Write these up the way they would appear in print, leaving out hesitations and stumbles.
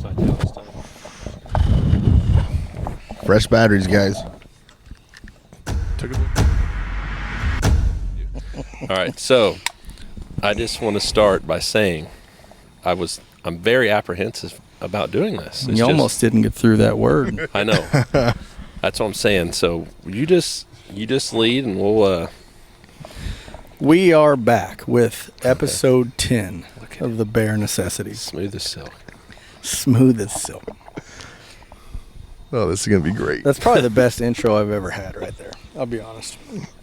upside down this time. Fresh batteries, guys. All right, so I just want to start by saying I'm very apprehensive about doing this. You almost didn't get through that word. I know. That's what I'm saying. So you just lead, and we'll. We are back with episode 10 of the Bare Necessities. Smooth as silk. Smooth as silk. Oh, this is gonna be great. That's probably the best intro I've ever had right there. I'll be honest.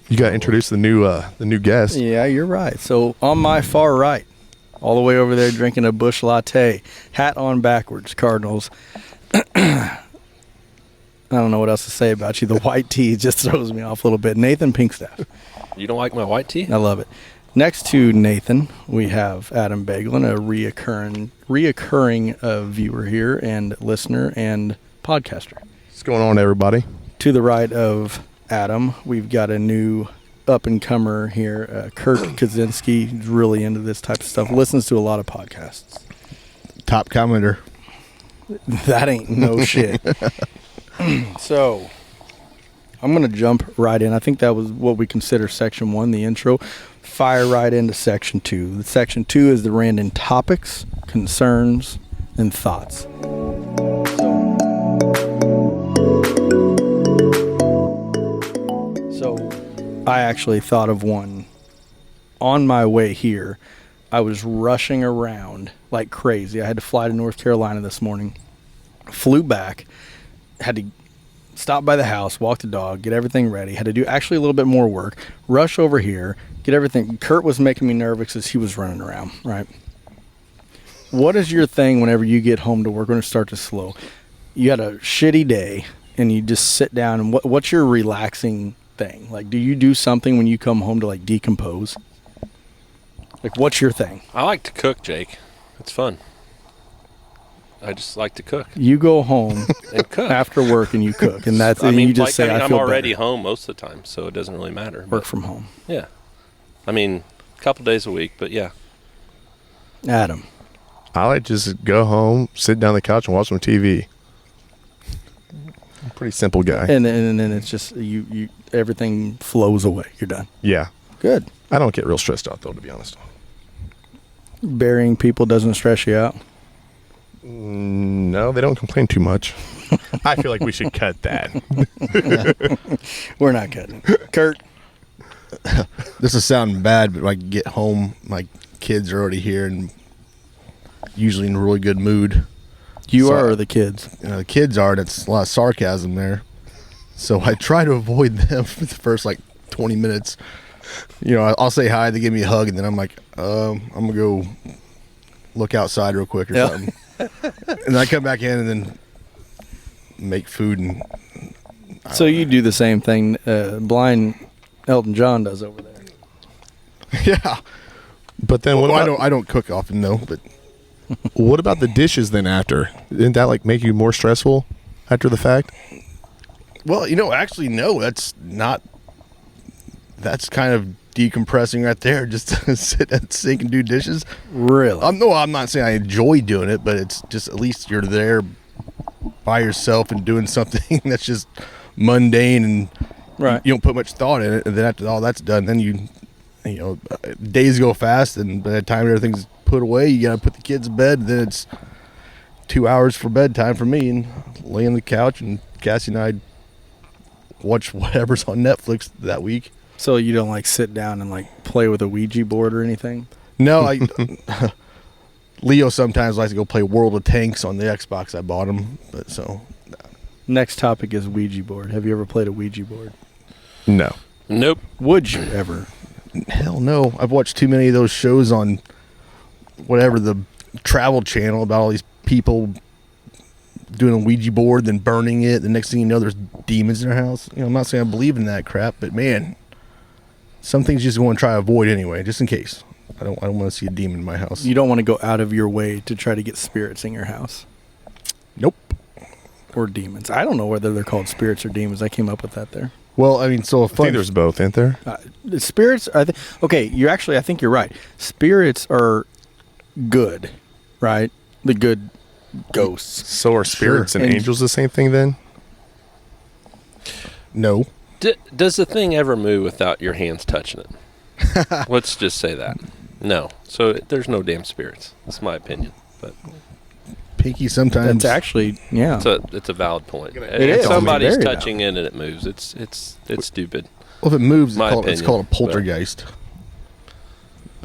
You got to introduce the new guest. Yeah, you're right. So on my far right, all the way over there drinking a Busch Latte, hat on backwards, Cardinals. I don't know what else to say about you. The white tee just throws me off a little bit. Nathan Pinkstaff. You don't like my white tee? I love it. Next to Nathan, we have Adam Bagelin, a reoccurring viewer here and listener and podcaster. What's going on, everybody? To the right of Adam, we've got a new up-and-comer here, Kurt Kaczynski. He's really into this type of stuff. Listens to a lot of podcasts. Top commenter. That ain't no shit. So, I'm going to jump right in. I think that was what we consider Section 1, the intro. Fire right into Section 2. Section 2 is the random topics, concerns, and thoughts. So, I actually thought of one on my way here. I was rushing around like crazy. I had to fly to North Carolina this morning. Flew back. Had to stop by the house, walk the dog, get everything ready. Had to do actually a little bit more work. Rush over here, get everything. Kurt was making me nervous as he was running around, right? What is your thing whenever you get home to work, when it starts to slow? You had a shitty day, and you just sit down, and what's your relaxing thing? Like, do you do something when you come home to, like, decompose? Like, what's your thing? I like to cook, Jake. It's fun. I just like to cook. You go home and cook after work, and you cook, and that's I mean, you just say, I I'm feel already better. home most of the time, so it doesn't really matter. Work from home. Yeah. I mean, a couple days a week, but yeah. Adam. I like to just go home, sit down on the couch, and watch some TV. I'm a pretty simple guy. And then it's just you everything flows away. You're done. Yeah. Good. I don't get real stressed out, though, to be honest. Burying people doesn't stress you out? No, they don't complain too much. I feel like we should cut that. We're not cutting. Kurt. This is sounding bad, but like get home, my kids are already here and usually in a really good mood. You are, or the kids? The kids are, and it's a lot of sarcasm there. So I try to avoid them for the first like 20 minutes. You know, I'll say hi, they give me a hug, and then I'm like, I'm going to go look outside real quick or something. And I come back in and then make food. And so you do the same thing blind Elton John does over there. Yeah. But then what about, I don't cook often, though, but what about the dishes then after? Didn't that like make you more stressful after the fact? well, you know, actually, no, that's kind of decompressing right there, just to sit at the sink and do dishes. Really? No, I'm not saying I enjoy doing it, but it's just at least you're there by yourself and doing something that's just mundane, and Right. you don't put much thought in it. And then after all that's done, then you know, days go fast, and by the time everything's put away, you gotta put the kids to bed. Then it's 2 hours for bedtime for me, and lay on the couch, and Cassie and I watch whatever's on Netflix that week. So you don't like sit down and like play with a Ouija board or anything? No, Leo sometimes likes to go play World of Tanks on the Xbox I bought him, but so. Next topic is Ouija board. Have you ever played a Ouija board? No. Nope. Would you ever? Hell no. I've watched too many of those shows on whatever, the Travel Channel, about all these people doing a Ouija board, then burning it. The next thing you know, there's demons in their house. You know, I'm not saying I believe in that crap, but man, some things you just want to try to avoid anyway, just in case. I don't want to see a demon in my house. You don't want to go out of your way to try to get spirits in your house. Nope. Or demons. I don't know whether they're called spirits or demons. I came up with that there. Well, I mean, so a I fun. think there's both, ain't there? The spirits, okay, I think you're right. Spirits are good, right? The good ghosts. So are spirits Sure. and And- angels the same thing then? No. Does the thing ever move without your hands touching it? Let's just say that. No. So there's no damn spirits. That's my opinion. But Pinky sometimes. That's actually, yeah. it's a valid point. is. If somebody's Very touching it and it moves, it's stupid. Well, if it moves, My it's opinion, called a but- poltergeist.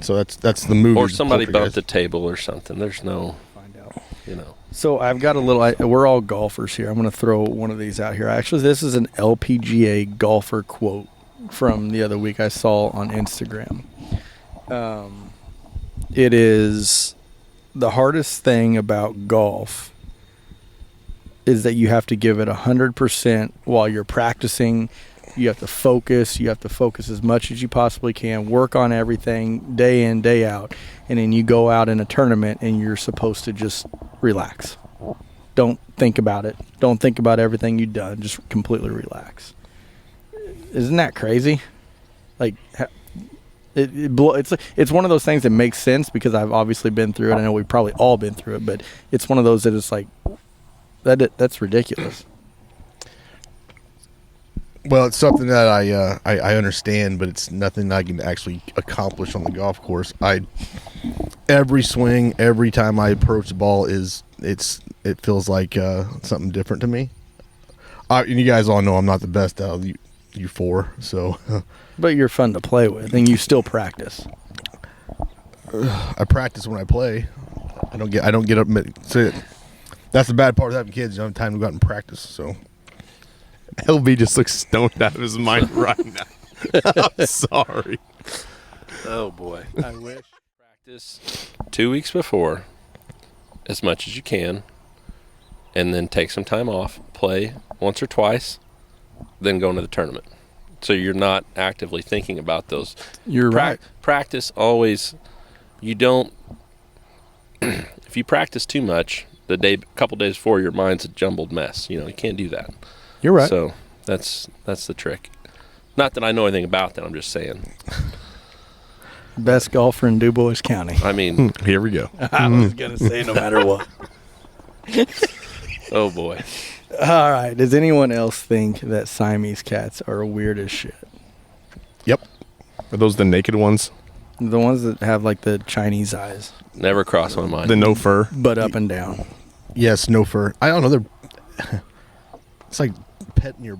So that's the movie. Or somebody bumped poltergeist. the table or something. There's no, Find out. you know. So I've got a little. We're all golfers here. I'm going to throw one of these out here. Actually, this is an LPGA golfer quote from the other week I saw on Instagram. It is the hardest thing about golf is that you have to give it 100% while you're practicing. You have to focus. You have to focus as much as you possibly can. Work on everything day in, day out. And then you go out in a tournament and you're supposed to just relax. Don't think about it. Don't think about everything you've done. Just completely relax. Isn't that crazy? Like, it's one of those things that makes sense because I've obviously been through it. I know we've probably all been through it, but it's one of those that is like, that's ridiculous. Well, it's something that I understand, but it's nothing I can actually accomplish on the golf course. Every swing, every time I approach the ball it feels like something different to me. And you guys all know I'm not the best out of you four, so But you're fun to play with, and you still practice. I practice when I play. I don't get up. So that's the bad part of having kids. You don't have time to go out and practice. So LB just looks stoned out of his mind right now. I'm sorry. Oh boy. I wish. Practice 2 weeks before as much as you can, and then take some time off, play once or twice, then go into the tournament. So you're not actively thinking about those. You're right. Practice always. You don't. If you practice too much, couple days before, your mind's a jumbled mess. You can't do that. You're right. So that's the trick. Not that I know anything about that. I'm just saying. Best golfer in DuBois County. I mean, Here we go. I was going to say no matter what. oh boy. All right. Does anyone else think that Siamese cats are weird as shit? yep. Are those the naked ones? The ones that have like the Chinese eyes, Never crossed my mind. The no fur? but up and down. Yes, no fur. I don't know. It's like petting your.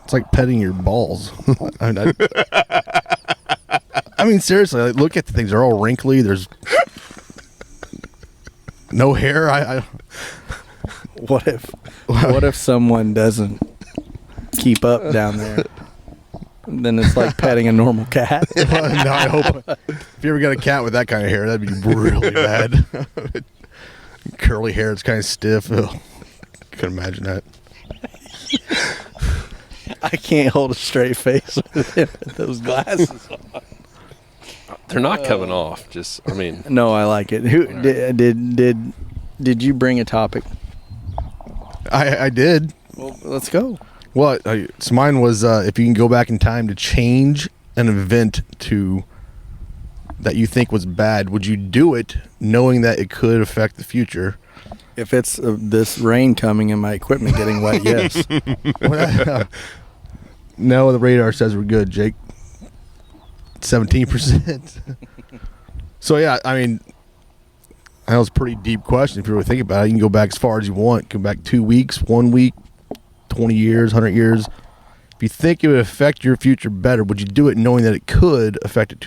It's like petting your balls. I mean, seriously. Like, look at the things. They're all wrinkly. There's no hair. What if someone doesn't keep up down there? Then it's like petting a normal cat. No, I hope if you ever got a cat with that kind of hair, that'd be really bad. Curly hair, it's kind of stiff. Ugh. Couldn't imagine that. I can't hold a straight face with those glasses on. They're not coming off. Just, I mean, No, I like it. Who did you bring a topic? I did. Well, let's go. Well, so mine was if you can go back in time to change an event that you think was bad, would you do it knowing that it could affect the future? If it's this rain coming and my equipment getting wet, yes. No, the radar says we're good, Jake. 17%. So yeah, I mean, that was a pretty deep question. If you really think about it, you can go back as far as you want. Go back 2 weeks, 1 week, 20 years, 100 years. If you think it would affect your future better, would you do it knowing that it could affect it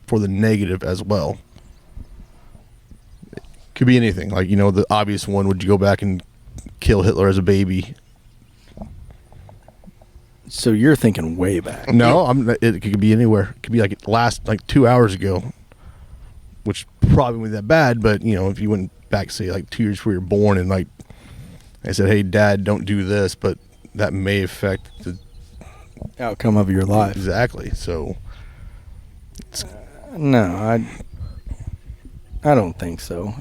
for the negative as well? It could be anything. Like, the obvious one, would you go back and kill Hitler as a baby? So you're thinking way back. No, it could be anywhere. It could be like 2 hours ago, which probably wasn't that bad. But if you went back, say 2 years before you were born, and I said, "Hey, Dad, don't do this," but that may affect the Outcome of your life. exactly. So No, I don't think so.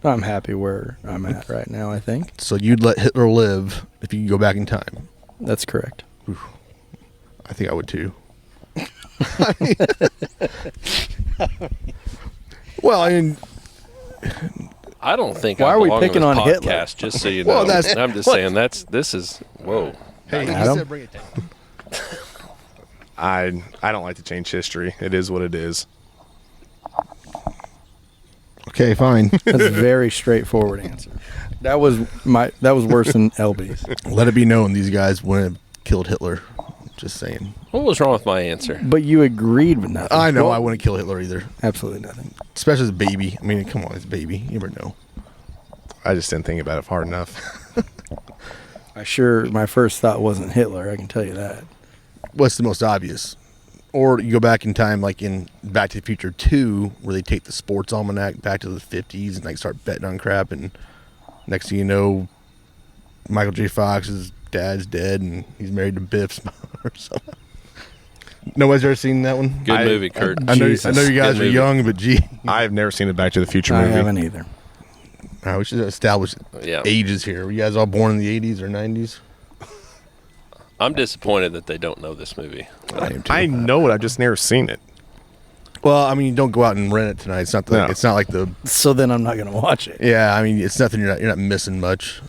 I'm happy where I'm at right now, I think. So you'd let Hitler live if you could go back in time. That's correct. I think I would too. Well, I mean, I don't think Why I are we belong picking on on this Hitler? podcast, just so you know. Well, I'm just saying this is whoa. Hey, he Adam? said bring it down. I don't like to change history. It is what it is. Okay, fine. That's a very straightforward answer. That was worse than LB's. Let it be known these guys wouldn't have killed Hitler. Just saying. What was wrong with my answer? But you agreed with nothing. I know Well, I wouldn't kill Hitler either. absolutely nothing. Especially as a baby. I mean, come on, it's a baby. You never know. I just didn't think about it hard enough. My first thought wasn't Hitler, I can tell you that. What's the most obvious? Or you go back in time, like in Back to the Future 2, where they take the sports almanac back to the 50s and like start betting on crap, and next thing you know, Michael J. Fox's dad's dead and he's married to Biff's mom or something. Nobody's ever seen that one? Good movie, Kurt. I know you Jesus. guys Good are movie. young, but gee. I've never seen a Back to the Future I movie. haven't either. All right, we should establish Yeah. ages here. Were you guys all born in the 80s or 90s? I'm disappointed that they don't know this movie. am too. I know it. I've just never seen it. Well, I mean, you don't go out and rent it tonight. It's not No. it's not like the So then I'm not going to watch it. yeah. I mean, it's nothing. You're not missing much.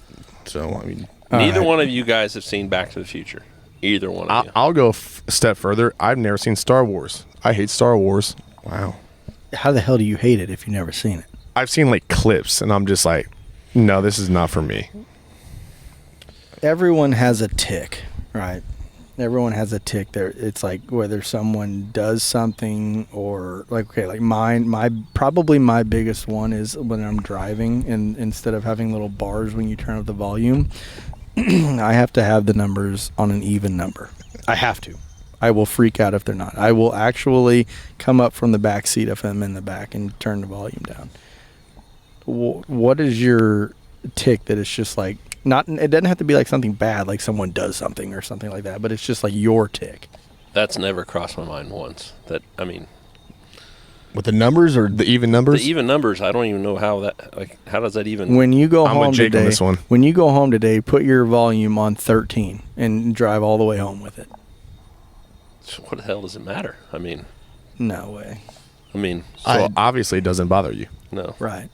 So I mean, Neither right. one of you guys have seen Back to the Future. Either one of you. I'll go a step further. I've never seen Star Wars. I hate Star Wars. wow. How the hell do you hate it if you've never seen it? I've seen like clips, and I'm just like, no, this is not for me. Everyone has a tick, right? Everyone has a tick there. It's like whether someone does something or like, okay, like my biggest one is when I'm driving and instead of having little bars when you turn up the volume, I have to have the numbers on an even number. I have to. I will freak out if they're not. I will actually come up from the back seat if I'm in the back and turn the volume down. What is your tick that it's just like, not, it doesn't have to be like something bad, like someone does something or something like that, but it's just like your tick. That's never crossed my mind once. With the numbers or The even The numbers. even numbers, I don't even know how does that even... When you go I'm with home Jake on today, this one. when you go home today, put your volume on 13 and drive all the way home with it. What the hell does it matter? No way. So obviously it doesn't bother you. No. Right.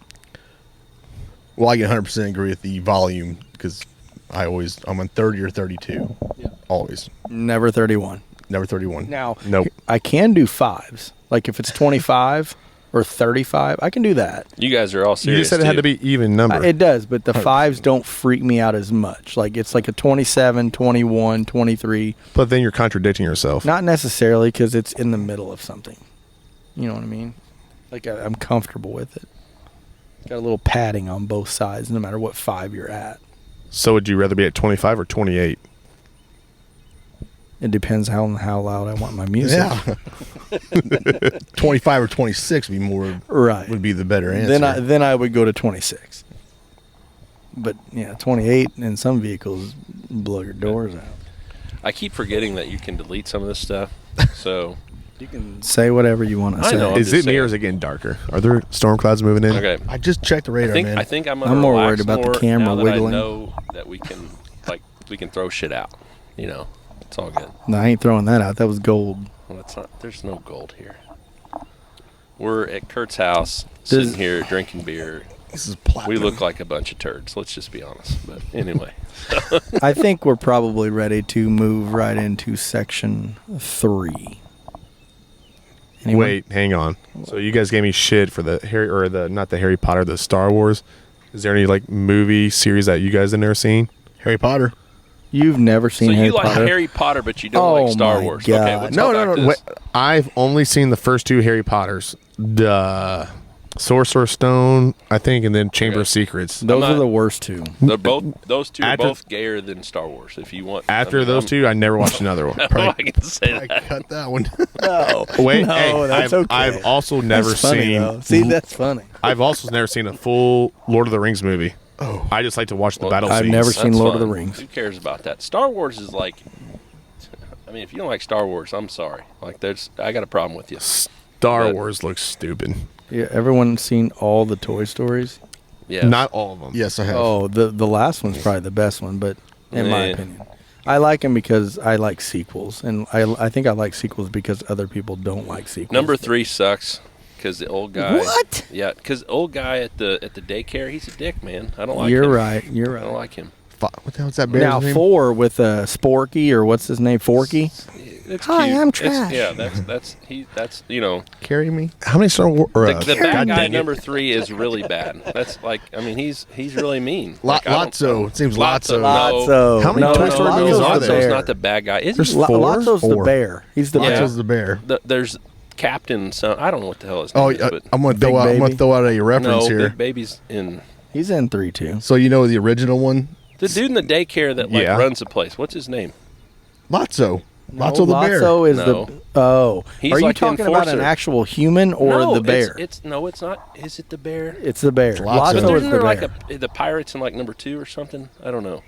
well, I can 100% agree with the volume because I'm on 30 or 32. Yeah. Always. Never 31. Never 31. Now, Nope. I can do fives. Like if it's 25 or 35, I can do that. You guys are all You serious, just said it had to be even number. It does, but the fives don't freak me out as much. Like it's like a 27, 21, 23. But then you're contradicting yourself. Not necessarily because it's in the middle of something. You know what I mean? Like I'm comfortable with it. Got a little padding on both sides, no matter what five you're at. So would you rather be at 25 or 28? It depends how loud I want my music. Yeah. 25 or 26 Right. would be the better answer. Then I would go to 26. But yeah, 28 in some vehicles blow your doors out. I keep forgetting that you can delete some of this stuff. So, You can say whatever you want to I say. know. I'm Is just it me or saying. is it getting darker? Are there storm clouds moving in? okay. I just checked the radar, man. I think I'm gonna I'm more relax worried about the more camera now that wiggling. I know that we can throw shit out. It's all good. No, I ain't throwing that out. That was gold. Well, there's no gold here. We're at Kurt's house, sitting here drinking beer. This is platinum. We look like a bunch of turds. Let's just be honest. But anyway, I think we're probably ready to move right into section 3. Anyone? Wait, hang on. So you guys gave me shit for not the Harry Potter, the Star Wars. Is there any like movie series that you guys have never seen? Harry Potter. You've never seen so Harry you like Potter? Harry Potter, but you don't like Star my Wars. God. Okay, let's No, go back to Wait, this. I've only seen the first two Harry Potters. The Sorcerer's Stone, I think, and then Chamber of Secrets. Those I'm are not- the worst two. Those two are After- both gayer than Star Wars. If you want, After those two, I never watched another one. I can say I that. cut that one. No. Wait, no, hey, that's I've, okay. I've also never That's funny, seen. though. See, that's funny. I've also never seen a full Lord of the Rings movie. Oh. I just like to watch the Well, battle I've scenes. never seen That's Lord of the fun. Rings. Who cares about that? Star Wars is like, if you don't like Star Wars, I'm sorry. Like, I got a problem with you. Star But- Wars looks stupid. Yeah, everyone seen all the Toy Stories? Yeah. Not all of them. Yes, I have. Oh, the last one's probably the best one, but in my Yeah. opinion. I like them because I like sequels, and I think I like sequels because other people don't like sequels. Number 3 sucks because the old guy. What? Yeah, because old guy at the daycare, he's a dick, man. I don't like You're him. right. You're I don't right. like him. What the hell's that bear's Now name? 4 with Sporky, or what's his name, Forky. It's Hi, cute. I'm It's- trash. Yeah, that's you know. Carry me. How many Star Wars? The bad God guy dang at number 3 is really bad. That's like, I mean, he's really mean. Like, I don't- Lotso. It seems Lotso. Lotso. How many No, Toy Story Lotso's movies the are Lotso's there? bear. not the bad guy. Is There's he? four? Lotso's the Four. bear. He's the Yeah. bear. Lotso's the bear. There's Captain. I don't know what the hell his name Oh, is, but I'm gonna Big throw out a no, reference here. Big Baby's in. He's in 3 too. So you know the original one, The dude in the daycare that like Yeah. runs the place. What's his name? Lotso. Lotso the bear. Lotso is No. the. Oh, He's are you like the talking about an enforcer. actual human or no, the bear? It's not. Is it the bear? It's the bear. Lotso. Lotso But is isn't the there bear. like the pirates in like number 2 or something? I don't know.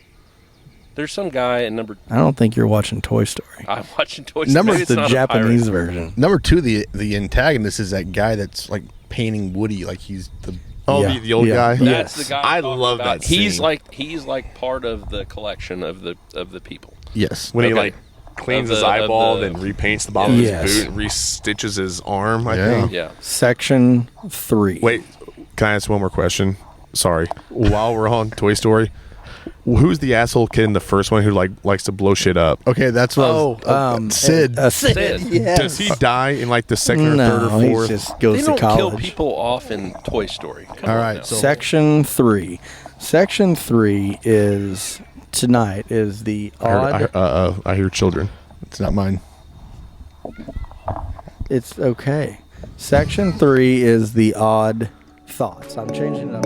There's some guy in number. I don't think you're watching Toy Story. I'm watching Toy Story. Number- Maybe it's the not a Japanese pirate. version. Number 2, the antagonist is that guy that's like painting Woody like he's the. Oh, Yeah. the old Yeah. guy. That's Yes. the guy. I I'm talking love about. that He's scene. like part of the collection of the people. Yes. When he Okay. like cleans Of his the- of eyeball, the- then repaints the bottom Yes. of his boot and restitches his arm. I Yeah. think. Yeah. Section 3. Wait, can I ask one more question? Sorry. While we're on Toy Story, who's the asshole kid in the first one who likes to blow shit up? Okay, that's what. Oh, Sid. Sid. Sid. Yes. Does he die in like the second or third No, or he fourth? just goes They to don't college. kill people off in Toy Story. Come All on right, now. so- Section 3. Section 3 is tonight is the odd. I hear children. It's not mine. It's okay. Section 3 is the odd thoughts. I'm changing it up.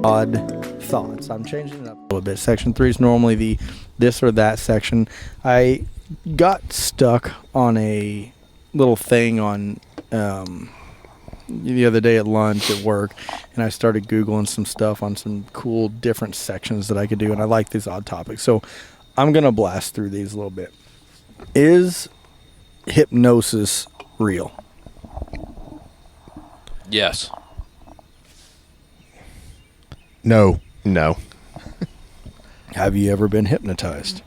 Odd thoughts. I'm changing it up a little bit. Section 3 is normally the this or that section. I got stuck on a little thing on the other day at lunch at work, and I started Googling some stuff on some cool different sections that I could do, and I like these odd topics. So I'm going to blast through these a little bit. Is hypnosis real? Yes. No. No. Have you ever been hypnotized?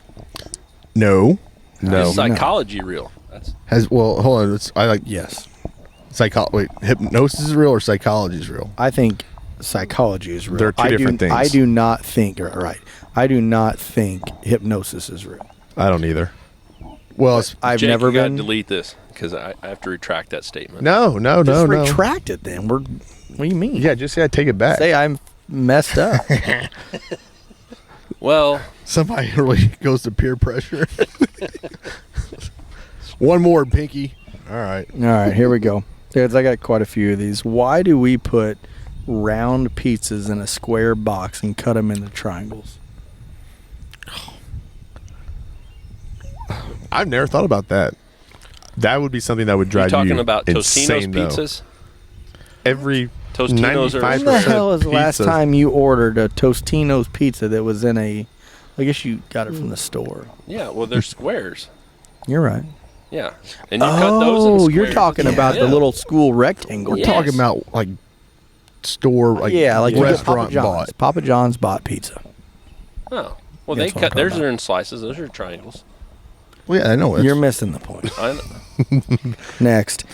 No. No. Is psychology real? That's Hold on. I like Yes. Wait, hypnosis is real or psychology is real? I think psychology is real. They're two different things. I do not think, I do not think hypnosis is real. I don't either. Well, I've Jake, never you gotta been. delete this because I have to retract that statement. No. Just retract it then. What do you mean? Yeah, just take it back. Say I'm messed up. Well, somebody really goes to peer pressure. One more, Pinky. All right. All right, here we go. Dudes, I got quite a few of these. Why do we put round pizzas in a square box and cut them into triangles? I've never thought about that. That would be something that would you drive talking you about Tostino's insane, though. pizzas? Every Tostino's are- 95% When the hell was of the last pizzas- time you ordered a Tostino's pizza that was in a... I guess you got it from the store. Yeah, well, they're squares. You're right. Yeah, and you cut those in squares. You're talking about Yeah. the little school rectangle. We're Yes. talking about like store, like yeah, like you get Papa restaurant John's. bought. Papa John's bought pizza. Oh, well, That's they what I'm cut theirs talking are in slices. Those are triangles. Well, yeah, I know. You're missing the point. I know. Next,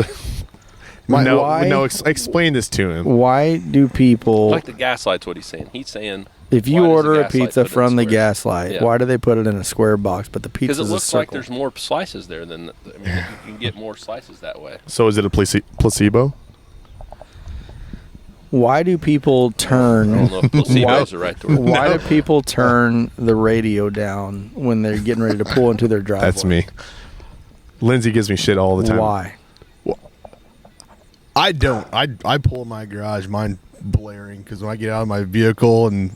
No, explain this to him. why do people... Like the gaslight's what he's saying. He's saying If you why does order the a Gaslight pizza put it in from the squares? Gaslight, Yeah. why do they put it in a square box? But the because pizza's it a looks like circle. there's more slices there than I mean, you can get more slices that way. So is it a placebo? Why do people I turn? don't know if placebo's the right word. Why do people turn the radio down when they're getting ready to pull into their driveway? That's me. Lindsay gives me shit all the time. Why? I don't. I pull in my garage, mine blaring, because when I get out of my vehicle and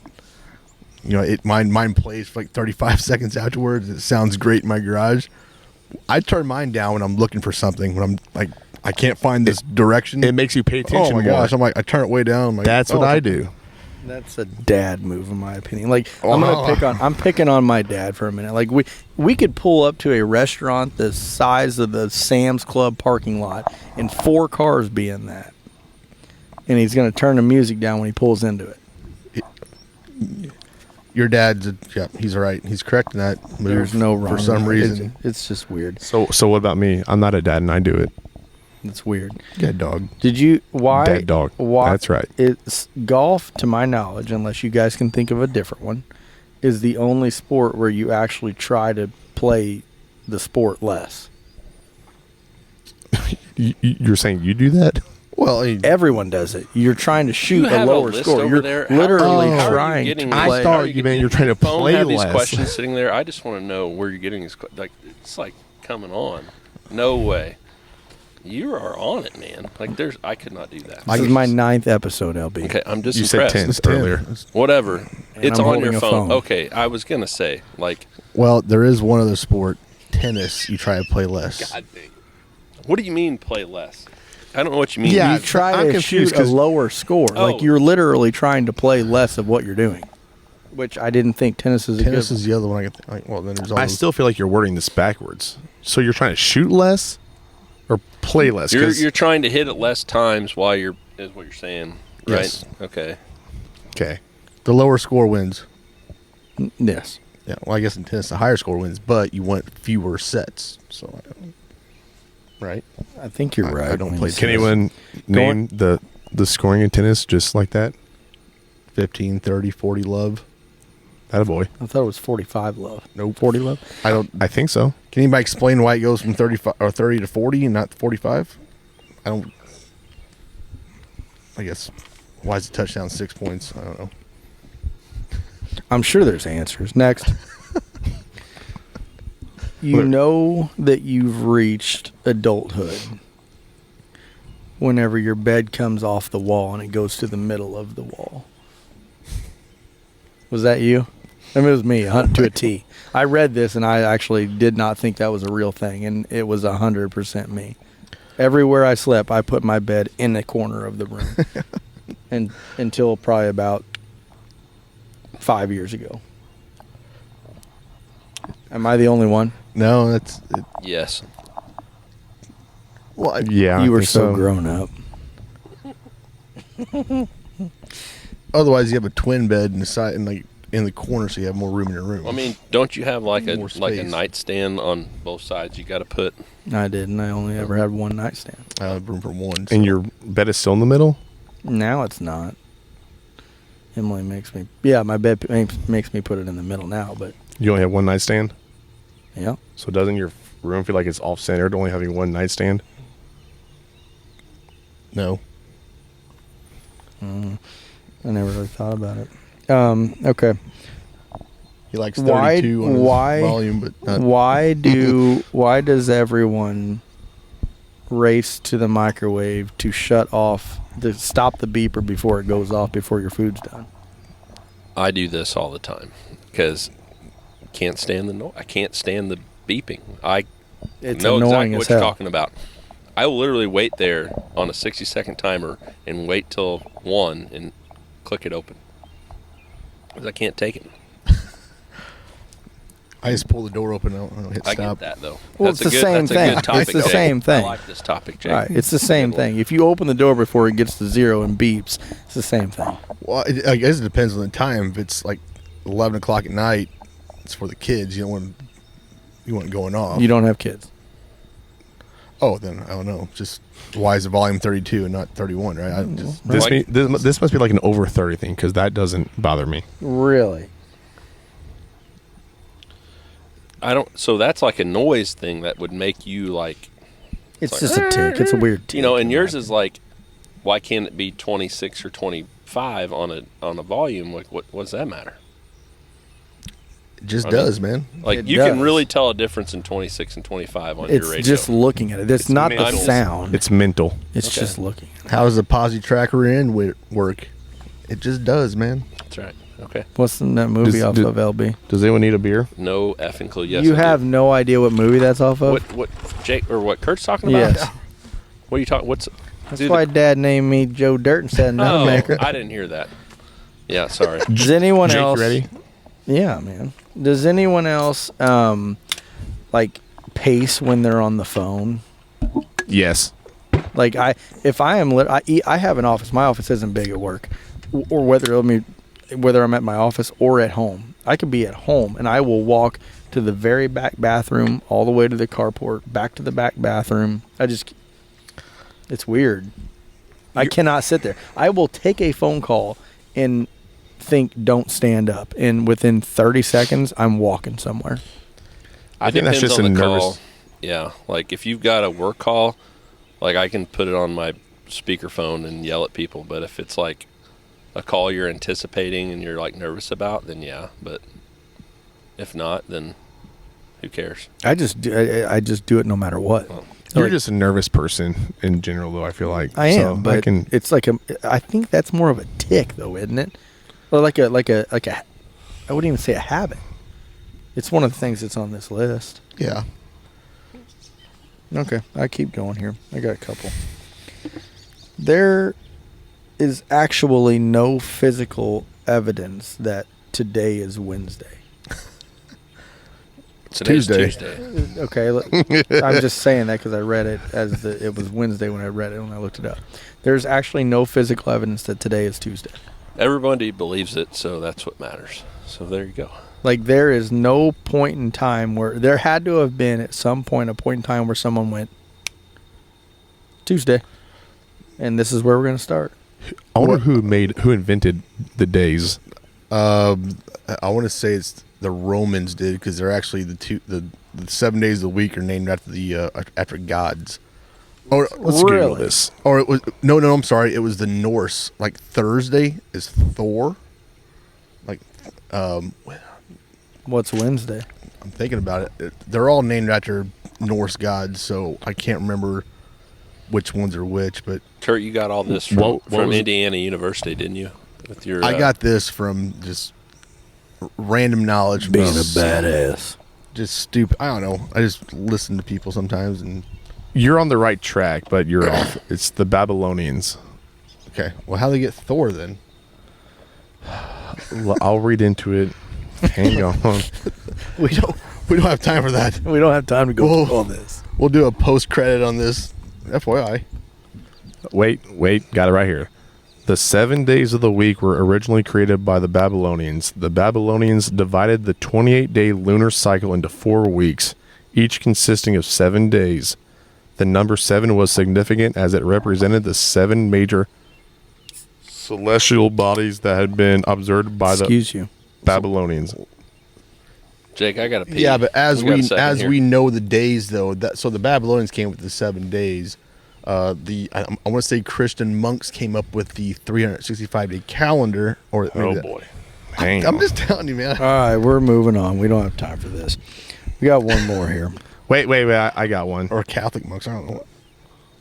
mine plays for like 35 seconds afterwards. It sounds great in my garage. I turn mine down when I'm looking for something. When I'm like, I can't find this direction. It makes you pay attention Oh my more. gosh! I'm like, I turn it way down. I'm like, That's what oh, I do. That's a dad move, in my opinion. Like I'm picking on my dad for a minute. Like we could pull up to a restaurant the size of the Sam's Club parking lot, and 4 cars be in that, and he's gonna turn the music down when he pulls into it. Your dad's he's right. He's correct in that move. There's no wrong. For some reason. It's just weird. So what about me? I'm not a dad, and I do it. It's weird. Dead dog. Did you? Why? Dead dog. Why? That's right. It's golf, to my knowledge, unless you guys can think of a different one, is the only sport where you actually try to play the sport less. You're saying you do that? Well, Everyone does it. You're trying to shoot a lower score. You're there? literally How are you trying getting to these- play. I thought how are you meant you're trying to phone play have these less. questions sitting there. I just want to know where you're getting these. Like it's like coming on. No way. You are on it, man. Like I could not do that. This is my 9th episode, LB. Okay, I'm just You said impressed. 10 earlier. Whatever. It's I'm on holding your a phone. phone. Okay, I was gonna say like. Well, there is one other sport, tennis. You try to play less. God dang. What do you mean play less? I don't know what you mean. Yeah. You try I'm to confused shoot a 'cause- lower score. Oh. Like you're literally trying to play less of what you're doing, which I didn't think tennis is a Tennis good is the other one. Well, then there's all I those- still feel like you're wording this backwards. So you're trying to shoot less or play less? 'Cause- You're trying to hit it less times while is what you're saying, right? Yes. Okay. okay. the lower score wins. Yes. Yeah. Well, I guess in tennis the higher score wins, but you want fewer sets. So, right? I think you're I right. don't when play you say Can anyone name the scoring in tennis just like that? 15, 30, 40 love. That a boy. that. I thought it was 45 love. Nope. 40 love. I think so. Can anybody explain why it goes from 35 or 30 to 40 and not 45? I guess. Why is the touchdown 6 points? I don't know. I'm sure there's answers. Next. You know that you've reached adulthood whenever your bed comes off the wall and it goes to the middle of the wall. Was that you? I mean, it was me, to a T. I read this and I actually did not think that was a real thing, and it was 100% me. Everywhere I slept, I put my bed in the corner of the room, and until probably about 5 years ago. Am I the only one? No, that's. Yes. Well, Yeah. You I were think so grown up. otherwise, you have a twin bed in the side, in the corner, so you have more room in your room. I mean, don't you have like a More like a space. nightstand on both sides? You got to put. I didn't. I only ever had one nightstand. I have room for one. And your bed is still in the middle? Now it's not. Emily makes me. Yeah, my bed makes me put it in the middle now, but You only have one nightstand? yeah. So doesn't your room feel like it's off-centered, only having one nightstand? No. I never really thought about it. Okay. He likes 32 on his volume, but not. Why does everyone race to the microwave to stop the beeper before it goes off before your food's done? I do this all the time because can't stand the noise. I can't stand the beeping. I It's know annoying exactly as what you're hell. talking about. I will literally wait there on a 60-second timer and wait till 1 and click it open because I can't take it. I just pull the door open. I don't hit I stop. get that though. Well, That's it's a the good, same that's thing. A good topic, It's the Jake. same thing. I like this topic, Jake. Right. It's the same thing. If you open the door before it gets to 0 and beeps, it's the same thing. Well, I guess it depends on the time. If it's like 11 o'clock at night, it's for the kids. You want it going off. You don't have kids. Oh, then I don't know. Just why is the volume 32 and not 31? Right? I just, This must be like an over 30 thing, because that doesn't bother me. Really? I don't. So that's like a noise thing that would make you like, It's like- just a tick. It's a weird tick. you know. And yours is like, why can't it be 26 or 25 on a volume? Like, what does that matter? it just I mean, does, man. Like It you can does. really tell a difference in 26 and 25 on It's your radio. just looking at it. It's not the mental. sound. It's mental. It's Okay. just looking at it. How does the posi tracker in work? It just does, man. That's right. Okay. What's in that movie Does- off do- of LB? Does anyone need a beer? No effing clue. Yes. You I do. have no idea what movie that's off of? what Jake or what Kurt's talking about? Yes. What are you talking? What's That's dude, why Dad named me Joe Dirt instead of Oh, Nutmaker. I didn't hear that. Yeah, sorry. Does anyone Jake, else you ready? Yeah, man. Does anyone else like pace when they're on the phone? Yes. Like I have an office. My office isn't big at work, or whether whether I'm at my office or at home. I could be at home and I will walk to the very back bathroom, all the way to the carport, back to the back bathroom. It's weird. I cannot sit there. I will take a phone call and think, don't stand up. And within 30 seconds, I'm walking somewhere. I think that's Depends just on a the nervous. call. Yeah, like if you've got a work call, like I can put it on my speakerphone and yell at people. But if it's like a call you're anticipating and you're like nervous about, then yeah. But if not, then who cares? I just do it no matter what. You're Like, just a nervous person in general, though. I feel like I am, So but it's like I think that's more of a tick, though, isn't it? Or like a. I wouldn't even say a habit. It's one of the things that's on this list. Yeah. Okay, I keep going here. I got a couple. There is actually no physical evidence that today is Wednesday. Today's Tuesday. Tuesday. Okay, I'm just saying that because I read it as it was Wednesday when I read it when I looked it up. There's actually no physical evidence that today is Tuesday. Everybody believes it, so that's what matters. So there you go. Like there is no point in time where there had to have been at some point a point in time where someone went Tuesday, and this is where we're going to start. I wonder who invented the days. I want to say it's the Romans did, because they're actually the 7 days of the week are named after the after gods. Or Let's Google Really? this. Or it was no, I'm sorry. It was the Norse. Like Thursday is Thor. Like, What's Wednesday? I'm thinking about it. They're all named after Norse gods, so I can't remember which ones are which. But Kurt, you got all this from, What from was it? Indiana University, didn't you? With your, I got this from just random knowledge. From badass. just stupid. I don't know. I just listen to people sometimes, and You're on the right track, but you're off. It's the Babylonians. okay. Well, how they get Thor then? I'll read into it. Hang on. We don't have time for that. We don't have time to go Whoa. through all this. We'll do a post credit on this. FYI. Wait, got it right here. The 7 days of the week were originally created by the Babylonians. The Babylonians divided the 28-day lunar cycle into 4 weeks, each consisting of 7 days. The number 7 was significant as it represented the 7 major celestial bodies that had been observed by Excuse you. the Babylonians. Jake, I got to pee. Yeah, but as got a second here. we know the days though, so the Babylonians came with the 7 days. I want to say Christian monks came up with the 365-day calendar. Or maybe Oh that- boy. Hang I'm on. just telling you, man. All right, we're moving on. We don't have time for this. We got one more here. Wait, I got one. Or Catholic monks. I don't know.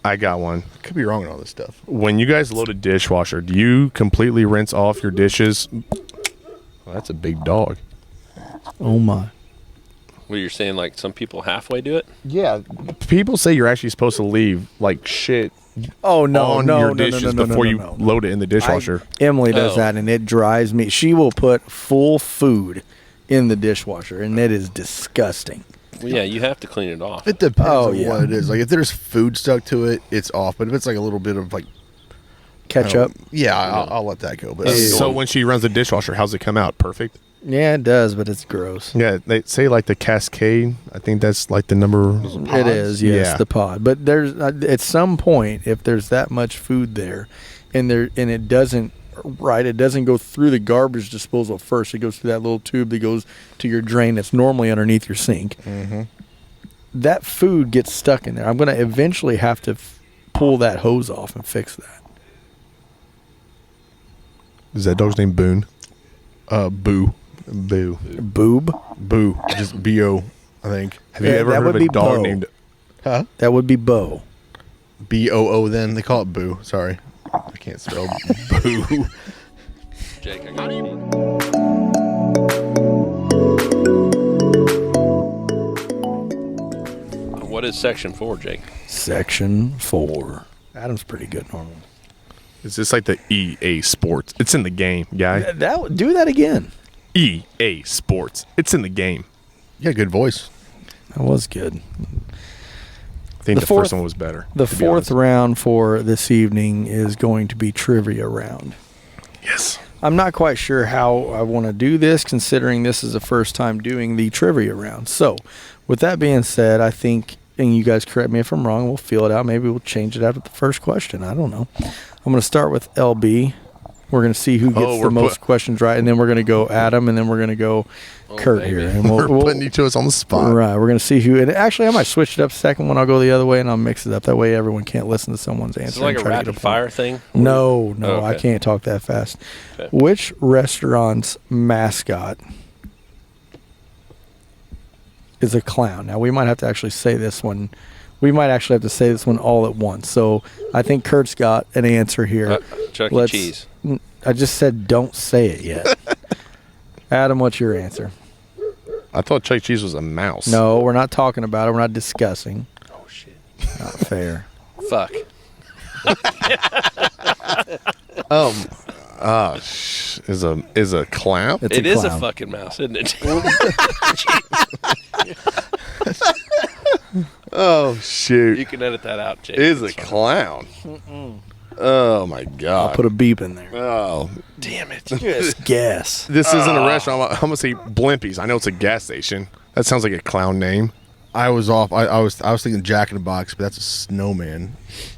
I got one. Could be wrong on all this stuff. When you guys load a dishwasher, do you completely rinse off your dishes? Well, that's a big dog. Oh my. Well, you're saying like some people halfway do it? Yeah. People say you're actually supposed to leave like shit Oh no, on no, your no, dishes no, no, no, before no, you no. load it in the dishwasher. Emily does Oh. that, and it drives me. She will put full food in the dishwasher, and it is disgusting. Well, yeah, you have to clean it off. It depends Oh, on yeah. what it is. Like if there's food stuck to it, it's off. But if it's like a little bit of like Ketchup. yeah, I'll let that go. But So when she runs the dishwasher, how's it come out? Perfect? Yeah, it does, but it's gross. Yeah, they say like the Cascade. I think that's like the number. It is, yes, Yeah. the pod. But there's at some point, if there's that much food there, and it doesn't it doesn't go through the garbage disposal first. It goes through that little tube that goes to your drain that's normally underneath your sink. Mm-hmm. That food gets stuck in there. I'm going to eventually have to pull that hose off and fix that. Is that dog's name Boone? Boo, Boo. Boob? boo, just B-O, I think. Have you Yeah, ever that heard would of a be dog Bo. named? Huh? That would be Bo. B-O-O. Then they call it Boo. Sorry, I can't spell Boo. Jake, I got to pee. What is section 4, Jake? Section 4. Adam's pretty good normally. Is this like the EA Sports? It's in the game, guy. Do that again. EA Sports. It's in the game. Yeah, good voice. That was good. I think The the fourth- first one was better. The to be fourth honest. round for this evening is going to be trivia round. Yes. I'm not quite sure how I want to do this, considering this is the first time doing the trivia round. So, with that being said, I think, and you guys correct me if I'm wrong, we'll feel it out. Maybe we'll change it after the first question. I don't know. I'm going to start with LB. We're going to see who gets the most questions right, and then we're going to go Adam, and then we're going to go Kurt baby. here. And We're putting each of us on the spot. Right. We're going to see who. And actually, I might switch it up. Second one, I'll go the other way, and I'll mix it up. That way, everyone can't listen to someone's answer. Is it like and a try to get rapid point. fire thing? No, Oh, I okay. can't talk that fast. Okay. Which restaurant's mascot is a clown? Now, we might have to actually say this one. We might actually have to say this one all at once. So I think Kurt's got an answer here. Chuck E. Cheese. I just said don't say it yet. Adam, what's your answer? I thought Chuck E. Cheese was a mouse. No, we're not talking about it. We're not discussing. Oh, shit. Not fair. Fuck. Is a clown? It's It a is a clown. fucking mouse, isn't it? Oh shoot! You can edit that out, Jake. Is a It's fine. clown. Oh my I'll god! put a beep in there. Oh, Damn it. Just guess. this isn't a restaurant. I'm gonna say Blimpies. I know it's a gas station. That sounds like a clown name. I was off. I was thinking Jack in the Box, but that's a snowman.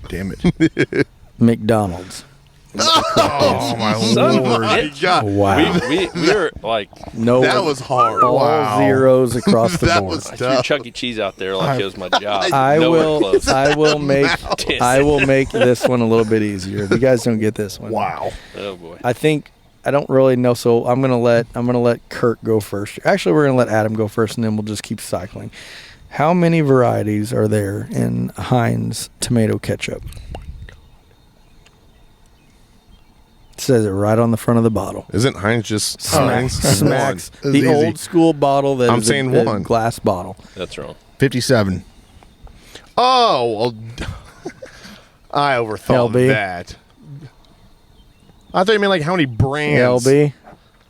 Damn it. McDonald's. Oh my Son of a lord. bitch. God, Wow. We're like, No, that was hard. all Wow. zeros across the That board. was I threw tough. Chuck E. Cheese out there like it was my job. I Nowhere will. close. I will make. Damn. I will make this one a little bit easier. If you guys don't get this one, Wow. Oh boy. I think I don't really know. So I'm gonna let Kurt go first. Actually, we're gonna let Adam go first, and then we'll just keep cycling. How many varieties are there in Heinz tomato ketchup? It says it right on the front of the bottle. Isn't Heinz just Smacks, Heinz? smacks. One. The It's easy. old school bottle that I'm is saying a one. glass bottle. That's wrong. 57. Oh, well, I overthought LB. that. I thought you meant like how many brands. LB,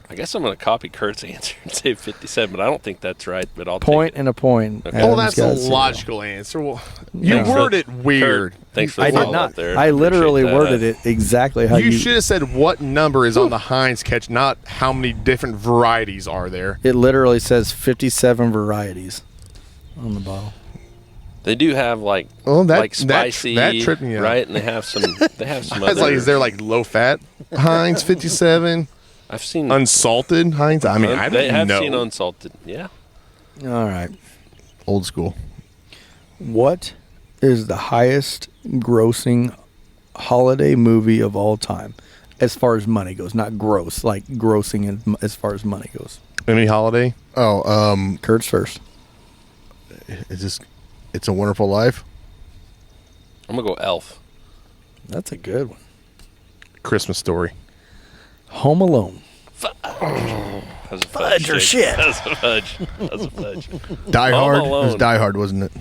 I guess I'm going to copy Kurt's answer and say 57, but I don't think that's right. But I'll point take it. and a point. Okay. Oh, Adam's that's a got 0. logical answer. Well, you Thanks for- worded it weird. Kurt, thanks for the I did follow-up not. there. I literally Appreciate that. worded it exactly how You you. should have said what number is on the Heinz catch, not how many different varieties are there. It literally says 57 varieties on the bottle. They do have like Well, that- like spicy, that tripped me out. right? And they have some. They have some I was other. like, is there like low fat Heinz 57, I've seen. unsalted Heinz? I mean, I they don't have know. seen unsalted. Yeah. All right. Old school. What is the highest grossing holiday movie of all time as far as money goes? Not gross, like grossing as far as money goes. Any holiday? Oh, Kurt's first. is this It's a Wonderful Life? I'm gonna go Elf. That's a good one. Christmas Story. Home Alone. That's a Fudge or Jake. shit. That's a fudge. That's a fudge. Die Home Hard? It was Alone. Die Hard, wasn't it?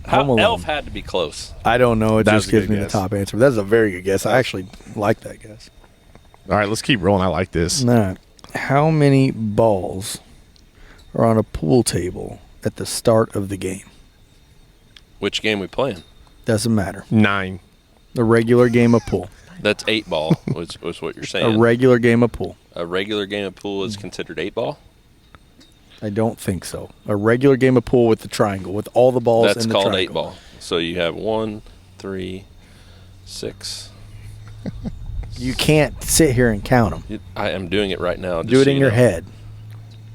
Home Alone. Elf had to be close. I don't know. It That's just a gives good me guess. the top answer. But that's a very good guess. I actually like that guess. All right, let's keep rolling. I like this. All right. How many balls are on a pool table at the start of the game? Which game we playing? Doesn't matter. 9. A regular game of pool. That's 8 ball. was what you're saying. A regular game of pool. A regular game of pool is considered 8 ball. I don't think so. A regular game of pool with the triangle, with all the balls That's in the called triangle. 8 ball. So you have 1, 3, 6. You can't sit here and count them. I am doing it right now. Do it in your head.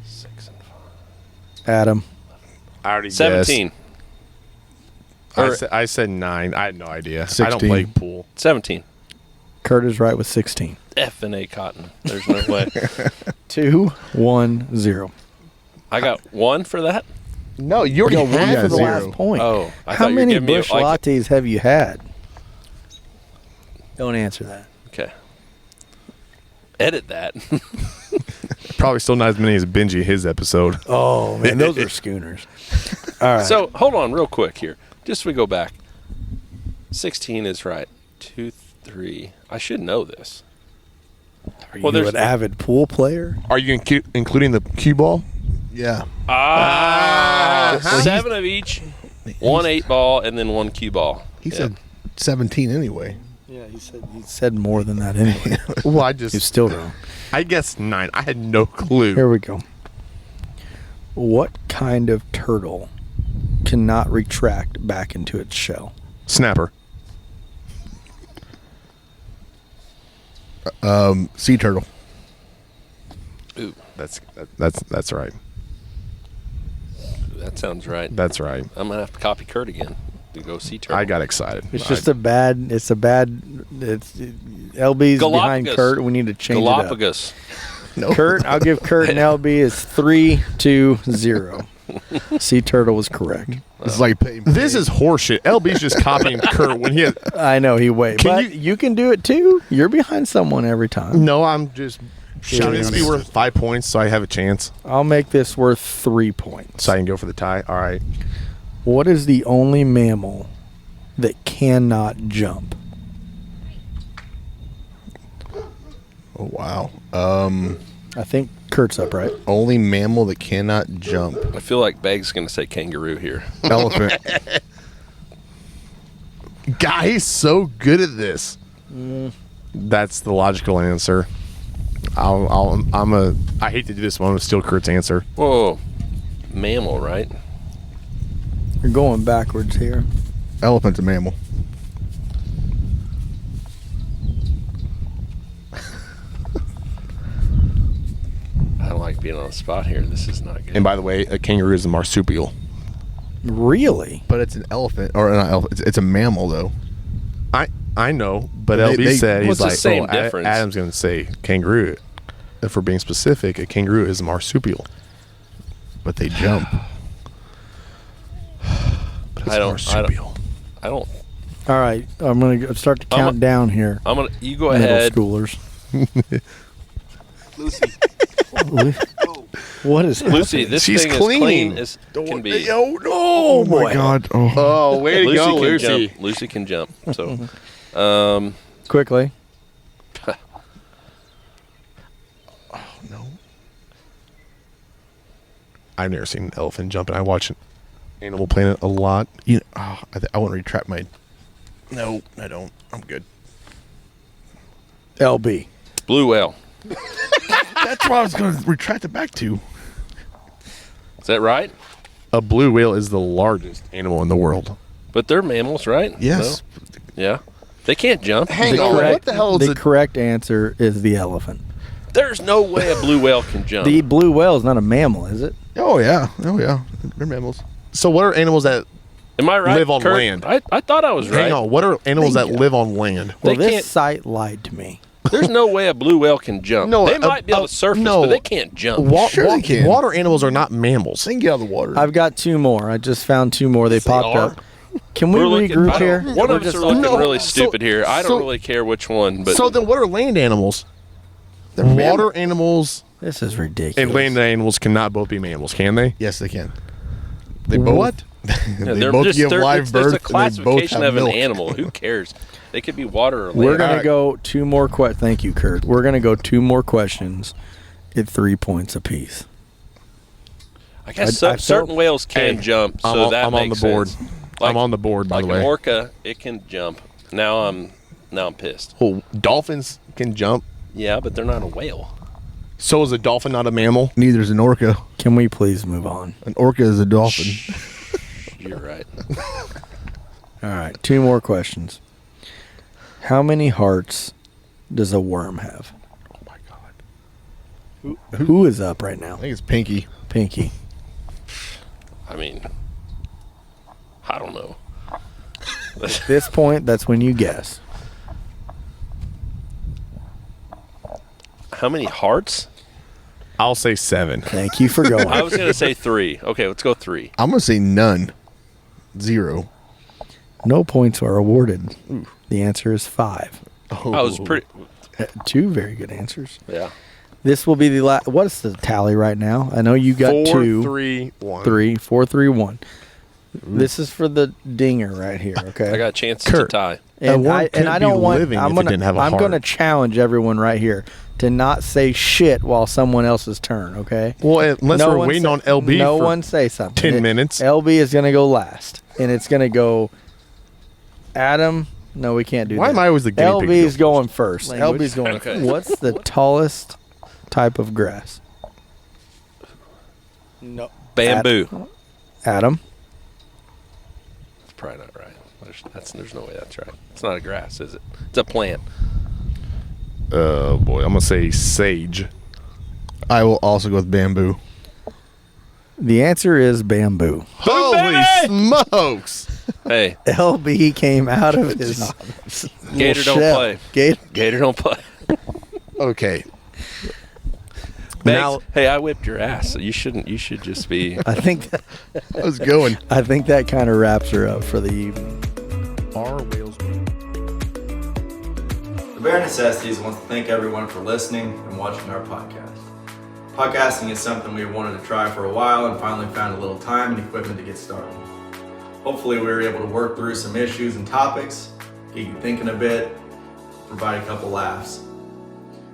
6 and 5. Adam. I already 17. guessed. I said 9. I had no idea. I don't 16. play pool. 17. Kurt is right with 16. F and A cotton. There's no way. 2, 1, 0. I got 1 for that. No, you already No, one had for the 0. last point. Oh, I How thought you were many giving me bush like, lattes have you had? Don't answer that. Okay. Edit that. Probably still not as many as Benji his episode. Oh, man, those are schooners. All right. So hold on, real quick here. Just so we go back. 16 is right. 2, 3. I should know this. are well, you there's- an avid pool player? Are you including the cue ball? Yeah. Ah, Well, 7 of each. 1 8 ball and then 1 cue ball. He Yeah. said 17 anyway. Yeah, he said more than that anyway. Well, He's still wrong. I guess 9. I had no clue. Here we go. What kind of turtle cannot retract back into its shell? Snapper. Sea turtle. Ooh, That's right. that sounds right. That's right. I'm gonna have to copy Kurt again to go see turtle. I got excited. It's just it's LB's behind Galapagos. Kurt. We need to change Galapagos. it up. Kurt, I'll give Kurt and LB is 3-2-0. Sea turtle was correct. It's like This is horseshit. LB's just copying Kurt when he had. I know he wait, Can but you can do it too. You're behind someone every time. No, I'm just shouting this on to be it. worth 5 points so I have a chance. I'll make this worth 3 points. So I can go for the tie. All right. What is the only mammal that cannot jump? Oh wow. I think Kurt's up, right? Only mammal that cannot jump. I feel like Beg's gonna say kangaroo here. Elephant. Guy, he's so good at this. That's the logical answer. I hate to do this one. I'm gonna steal Kurt's answer. Whoa, mammal, right? You're going backwards here. Elephant's a mammal. I don't like being on the spot here. This is not good. And by the way, a kangaroo is a marsupial. Really? But it's an elephant, or not elephant. It's a mammal though. I know, but They- LB they- said he's What's the like, same oh, difference? Adam's gonna say kangaroo. If we're being specific, a kangaroo is a marsupial. But they jump. But it's I a don't- marsupial. I don't. All right, I'm going to start to I'm count down here. I'm gonna. You go Middle ahead, schoolers. Lucy. What is Lucy, this She's thing clean. is clean as can be. Oh my boy. God. Oh. Oh, way to Lucy go, can Lucy. jump. Lucy can jump. So, Quickly. No. I've never seen an elephant jump, and I watch Animal Planet a lot. You know, I want to retract my. No, I don't. I'm good. LB. blue whale. That's what I was going to retract it back to. Is that right? A blue whale is the largest animal in the world. But they're mammals, right? Yes. No? Yeah. They can't jump. Hang on, what the hell is The it? correct answer is the elephant. There's no way a blue whale can jump. The blue whale is not a mammal, is it? Oh yeah. Oh yeah. They're mammals. So what are animals that Am I right? live on Kurt? land? I thought I was right. hang on? What are animals that Thank you. live on land? Well, They this can't- site lied to me. There's no way a blue whale can jump. No, they might be able to surface, no. but they can't jump. Sure they can. Water animals are not mammals. They can get out of the water. I've got 2 more. I just found 2 more. They popped are. up. Can we We're looking- regroup I here? don't- One We're of us just are looking No, really so- stupid here. I don't so- really care which one, but So then, what are land animals? They're Water animals This is ridiculous. and land animals cannot both be mammals, can they? Yes, they can. They both. What? Yeah, they both give live it's birth. a and they both classification have of an milk. animal. Who cares? They could be water or land. We're going Alright. to go 2 more questions. Thank you, Kurt. We're going to go 2 more questions at 3 points apiece. I guess I certain felt- whales can Hey, jump, so I'm on- that I'm on makes the board. sense. I'm on the board, by like the way. an orca, it can jump. Now I'm pissed. Well, dolphins can jump. Yeah, but they're not a whale. So is a dolphin not a mammal? Neither is an orca. Can we please move on? An orca is a dolphin. You're right. All right, 2 more questions. How many hearts does a worm have? Oh my god. Who is up right now? I think it's Pinky. Pinky. I mean, I don't know. At this point, that's when you guess. How many hearts? I'll say 7. Thank you for going. I was gonna say 3. Okay, let's go 3. I'm gonna say none. 0. No points are awarded. The answer is 5. Oh, I was pretty. 2 very good answers. Yeah. This will be the last. What is the tally right now? I know you got 4, 2, 3, 1. 3, 4, 3, 1. This is for the dinger right here. Okay. I got chances Kurt. to tie. A And worm I couldn't don't be want. living I'm if it gonna. didn't have a I'm heart. gonna challenge everyone right here to not say shit while someone else's turn. Okay. Well, unless No we're one waiting say- on LB No for one say something. 10 minutes. LB is gonna go last, and it's gonna go. Adam, No, we can't do Why that. am I always the guinea pig? LB's going first. Language. LB's going Okay. first. What's the tallest type of grass? No. Bamboo. Adam. That's probably not right. There's no way that's right. It's not a grass, is it? It's a plant. Oh boy, I'm gonna say sage. I will also go with bamboo. The answer is bamboo. Holy smokes! Hey, LB came out of his Gator little don't shell. play. Gator don't play. Okay, Megs, Now- hey, I whipped your ass. So you shouldn't. You should just be. I think I was going. that kind of wraps her up for the evening. are whales? The Bare Necessities wants to thank everyone for listening and watching our podcast. Podcasting is something we wanted to try for a while and finally found a little time and equipment to get started. Hopefully we were able to work through some issues and topics, get you thinking a bit, provide a couple laughs.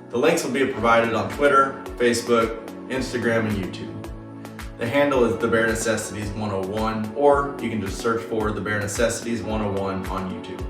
The links will be provided on Twitter, Facebook, Instagram, and YouTube. The handle is The Bare Necessities 101, or you can just search for The Bare Necessities 101 on YouTube.